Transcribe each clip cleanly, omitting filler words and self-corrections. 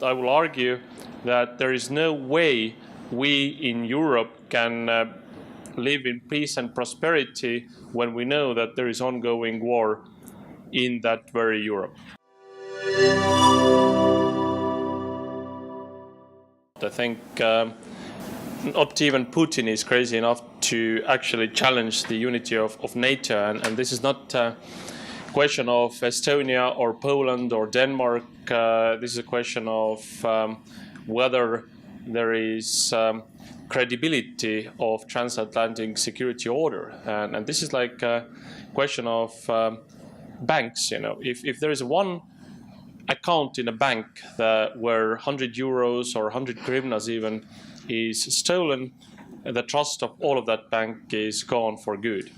I will argue that there is no way we in Europe can live in peace and prosperity when we know that there is ongoing war in that very Europe. I think not even Putin is crazy enough to actually challenge the unity of NATO, and this is not a question of Estonia or Poland or Denmark. This is a question of whether there is credibility of transatlantic security order, and this is like a question of banks. If there is one account in a bank where 100 euros or 100 hryvnias even is stolen, the trust of all of that bank is gone for good.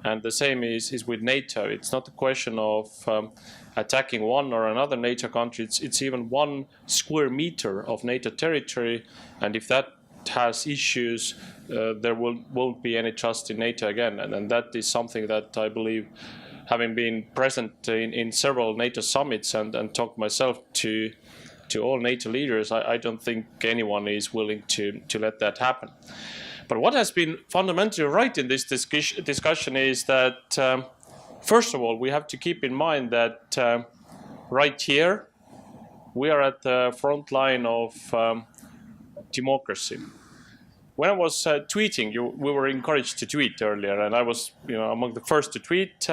And the same is with NATO. It's not a question of attacking one or another NATO country. It's even 1 square meter of NATO territory, and if that has issues, there won't be any trust in NATO again. And that is something that I believe, having been present in several NATO summits and talked myself to all NATO leaders, I don't think anyone is willing to let that happen. But what has been fundamentally right in this discussion is that, first of all, we have to keep in mind that right here, we are at the front line of democracy. When I was tweeting, we were encouraged to tweet earlier, and I was, among the first to tweet.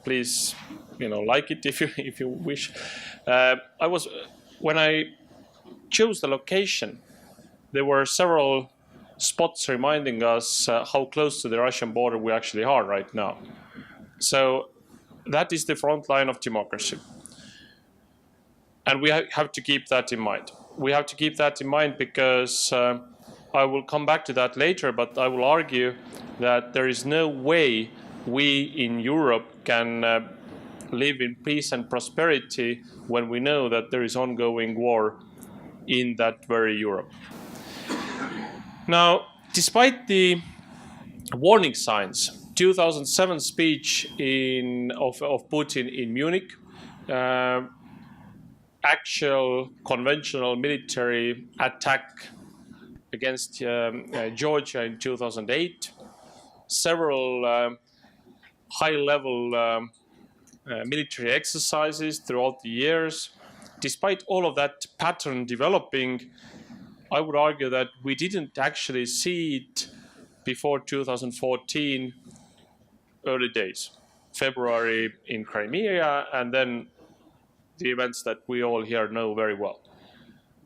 Please, like it if you wish. When I chose the location, there were several spots reminding us how close to the Russian border we actually are right now. So that is the front line of democracy, and we have to keep that in mind. We have to keep that in mind because. I will come back to that later, but I will argue that there is no way we in Europe can live in peace and prosperity when we know that there is ongoing war in that very Europe. Now, despite the warning signs, 2007 speech of Putin in Munich, actual conventional military attack against Georgia in 2008, several high-level military exercises throughout the years. Despite all of that pattern developing, I would argue that we didn't actually see it before 2014 early days, February in Crimea, and then the events that we all here know very well.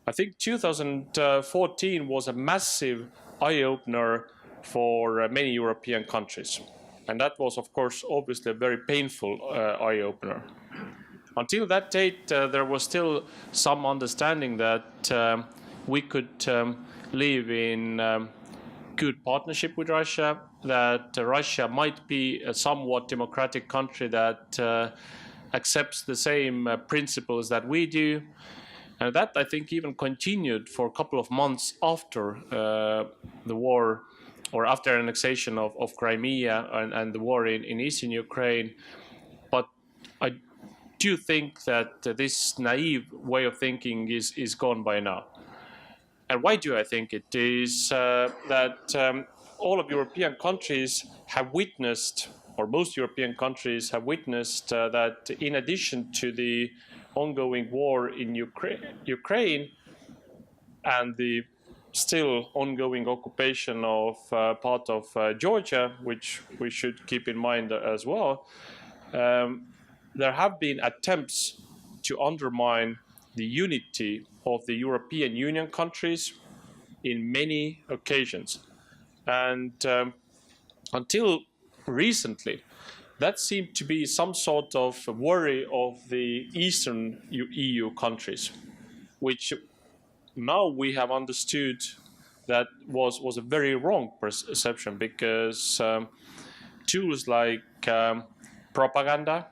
I think 2014 was a massive eye-opener for many European countries. And that was, of course, obviously a very painful eye-opener. Until that date, there was still some understanding that we could live in good partnership with Russia, that Russia might be a somewhat democratic country that accepts the same principles that we do. And that, I think, even continued for a couple of months after the war, or after annexation of Crimea and the war in eastern Ukraine. But I do think that this naive way of thinking is gone by now. And why do I think it is that all of European countries have witnessed, or most European countries have witnessed that in addition to the ongoing war in Ukraine and the still ongoing occupation of part of Georgia, which we should keep in mind as well, there have been attempts to undermine the unity of the European Union countries in many occasions. And until recently, that seemed to be some sort of worry of the Eastern EU countries, which now we have understood that was a very wrong perception, because tools like propaganda,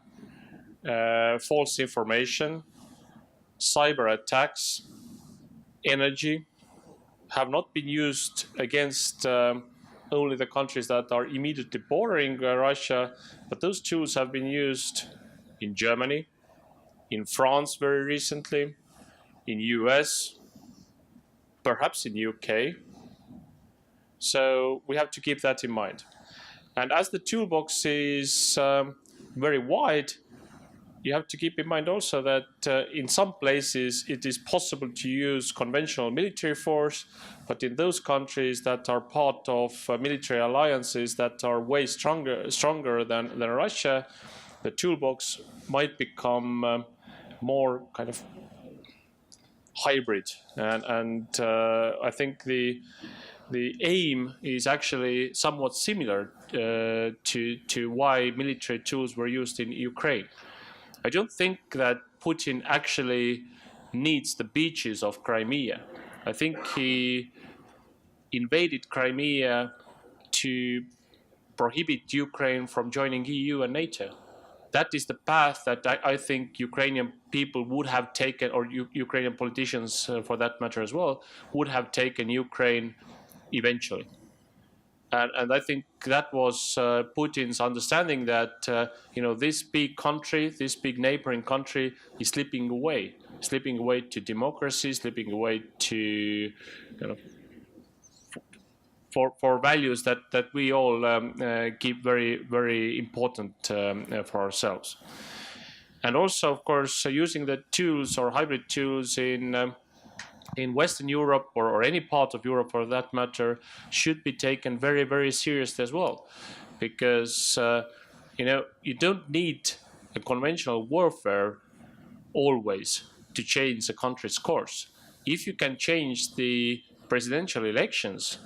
false information, cyber attacks, energy have not been used against only the countries that are immediately bordering Russia, but those tools have been used in Germany, in France very recently, in US, perhaps in UK. So we have to keep that in mind. And as the toolbox is very wide, you have to keep in mind also that in some places it is possible to use conventional military force, but in those countries that are part of military alliances that are way stronger than Russia, the toolbox might become more kind of hybrid. And I think the aim is actually somewhat similar to why military tools were used in Ukraine. I don't think that Putin actually needs the beaches of Crimea. I think he invaded Crimea to prohibit Ukraine from joining EU and NATO. That is the path that I think Ukrainian people would have taken, or Ukrainian politicians for that matter as well, would have taken Ukraine eventually. And I think that was Putin's understanding that this big country, this big neighboring country, is slipping away to democracy, slipping away to for values that we all keep very, very important for ourselves. And also, of course, using the tools or hybrid tools in Western Europe or any part of Europe for that matter should be taken very, very seriously as well, because you don't need a conventional warfare always to change a country's course. If you can change the presidential elections,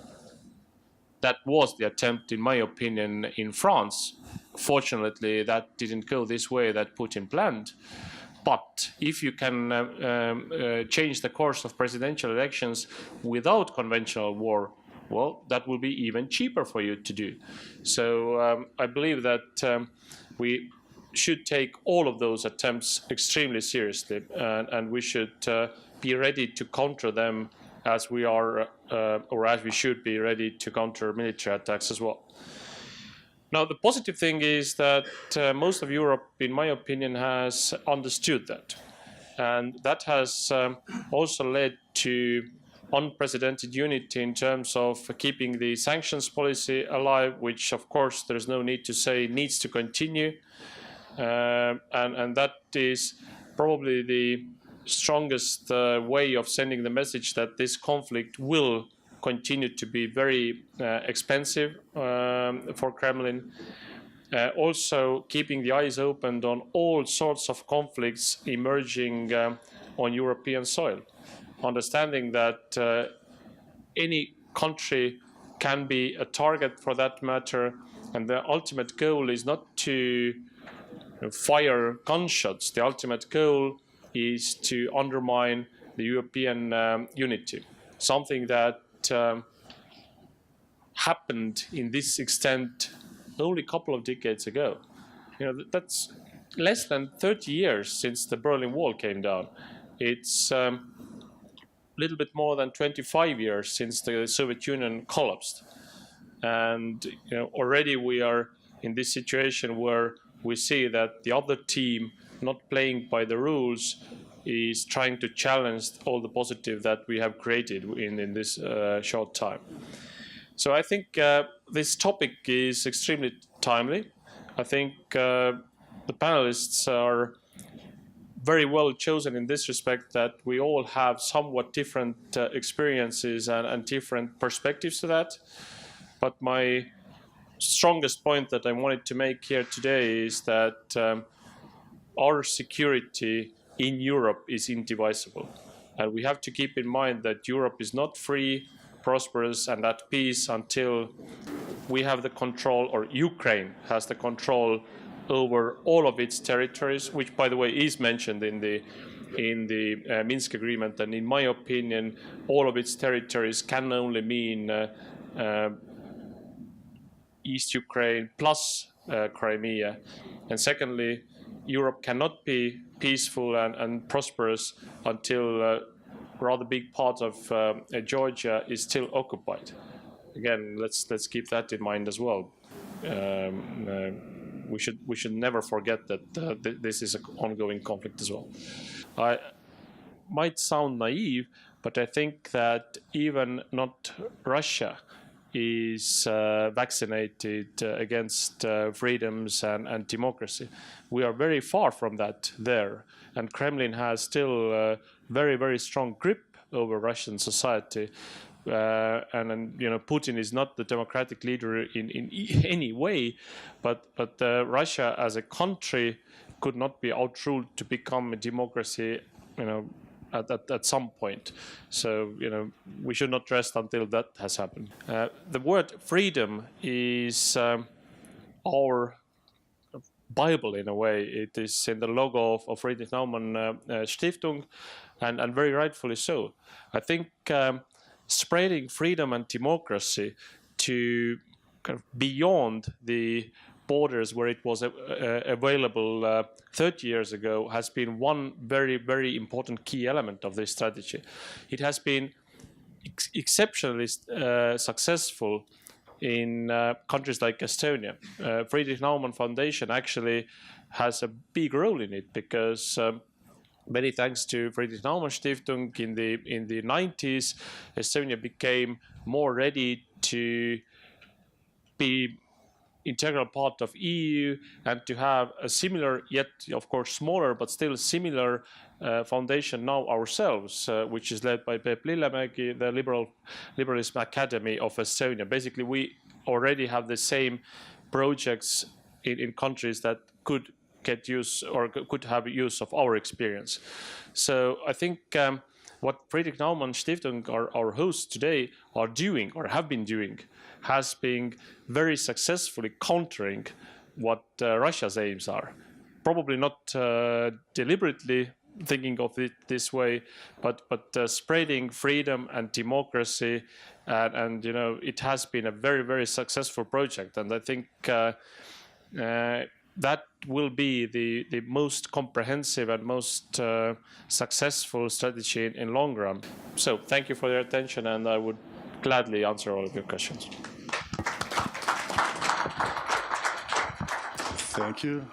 that was the attempt, in my opinion, in France. Fortunately, that didn't go this way that Putin planned. But if you can change the course of presidential elections without conventional war, well, that will be even cheaper for you to do. So I believe that we should take all of those attempts extremely seriously, and we should be ready to counter them as we are, or as we should be ready to counter military attacks as well. Now, the positive thing is that most of Europe, in my opinion, has understood that. And that has also led to unprecedented unity in terms of keeping the sanctions policy alive, which, of course, there's no need to say needs to continue. And that is probably the strongest way of sending the message that this conflict will continue to be very expensive for Kremlin. Also keeping the eyes open on all sorts of conflicts emerging on European soil. Understanding that any country can be a target for that matter, and the ultimate goal is not to fire gunshots. The ultimate goal is to undermine the European unity, something that happened in this extent only a couple of decades ago. That's less than 30 years since the Berlin Wall came down. It's a little bit more than 25 years since the Soviet Union collapsed. And already we are in this situation where we see that the other team, not playing by the rules, is trying to challenge all the positive that we have created in this short time. So I think this topic is extremely timely. I think the panelists are very well chosen in this respect, that we all have somewhat different experiences and different perspectives to that. But my strongest point that I wanted to make here today is that our security in Europe is indivisible. And we have to keep in mind that Europe is not free, prosperous, and at peace until we have the control, or Ukraine has the control over all of its territories, which, by the way, is mentioned in the Minsk agreement. And in my opinion, all of its territories can only mean East Ukraine plus Crimea. And secondly, Europe cannot be peaceful and prosperous until a rather big part of Georgia is still occupied. Again, let's keep that in mind as well. We should never forget that this is an ongoing conflict as well. might sound naive, but I think that even not Russia is vaccinated against freedoms and democracy. We are very far from that there, and Kremlin has still a very, very strong grip over Russian society. And Putin is not the democratic leader in any way, but Russia as a country could not be outruled to become a democracy, at some point. So, we should not rest until that has happened. The word freedom is our Bible in a way. It is in the logo of Friedrich Naumann Stiftung, and very rightfully so. I think spreading freedom and democracy to kind of beyond the borders where it was available 30 years ago has been one very, very important key element of this strategy. It has been exceptionally successful in countries like Estonia. Friedrich Naumann Foundation actually has a big role in it because many thanks to Friedrich Naumann Stiftung in the 90s, Estonia became more ready to be integral part of EU and to have a similar, yet of course smaller, but still similar foundation now ourselves, which is led by Peep Lillemägi, the Liberalism Academy of Estonia. Basically, we already have the same projects in countries that could get use or could have use of our experience. So I think what Friedrich Naumann Stiftung, our hosts today, are doing or have been doing has been very successfully countering what Russia's aims are. Probably not deliberately thinking of it this way, but spreading freedom and democracy, and it has been a very, very successful project. And I think that will be the most comprehensive and most successful strategy in long run. So thank you for your attention, and I would gladly answer all of your questions. Thank you.